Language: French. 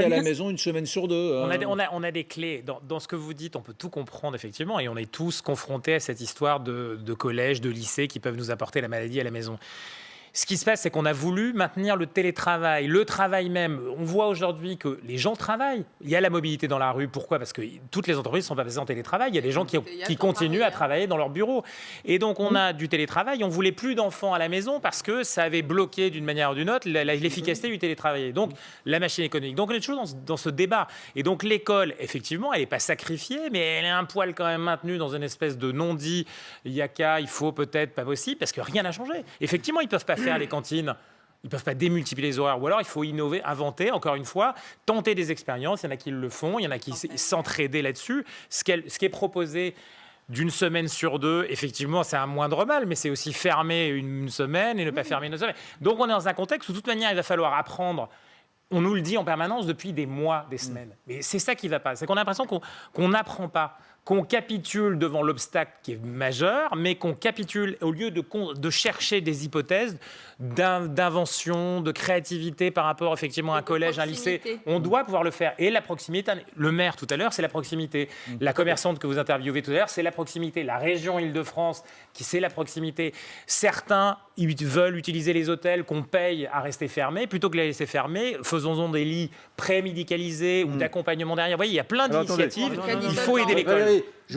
à la maison une semaine sur deux. On a des clés. Dans ce que vous dites, on peut tout comprendre, effectivement, et on est tous confrontés à cette histoire de collège, de lycée qui peuvent nous apporter la maladie à la maison. Ce qui se passe, c'est qu'on a voulu maintenir le télétravail, le travail même. On voit aujourd'hui que les gens travaillent. Il y a la mobilité dans la rue. Pourquoi ? Parce que toutes les entreprises ne sont pas passées en télétravail. Il y a des gens qui continuent à travailler dans leur bureau. Et donc, on a du télétravail. On ne voulait plus d'enfants à la maison parce que ça avait bloqué d'une manière ou d'une autre l'efficacité du télétravail. Donc, la machine économique. Donc, on est toujours dans ce débat. Et donc, l'école, effectivement, elle n'est pas sacrifiée, mais elle est un poil quand même maintenue dans une espèce de non-dit. Il y a qu'à, il faut peut-être, pas possible, parce que rien n'a changé. Effectivement, ils ne peuvent pas faire les cantines, ils ne peuvent pas démultiplier les horaires, ou alors il faut innover, inventer, encore une fois, tenter des expériences. Il y en a qui le font, il y en a qui s'entraider là-dessus. Ce qui est proposé d'une semaine sur deux, effectivement, c'est un moindre mal, mais c'est aussi fermer une semaine et ne pas fermer une autre semaine. Donc on est dans un contexte où de toute manière, il va falloir apprendre. On nous le dit en permanence depuis des mois, des semaines. Mais c'est ça qui ne va pas. C'est qu'on a l'impression qu'on n'apprend pas, qu'on capitule devant l'obstacle qui est majeur, mais qu'on capitule au lieu de chercher des hypothèses d'invention, de créativité par rapport effectivement à un collège, un lycée. On doit pouvoir le faire. Et la proximité, le maire tout à l'heure, c'est la proximité. La commerçante que vous interviewez tout à l'heure, c'est la proximité. La région Île-de-France, c'est la proximité. Certains veulent utiliser les hôtels qu'on paye à rester fermés. Plutôt que de les laisser fermés, faisons-en des lits pré-médicalisés ou d'accompagnement derrière. Vous voyez, il y a plein d'initiatives. Il faut aider l'école.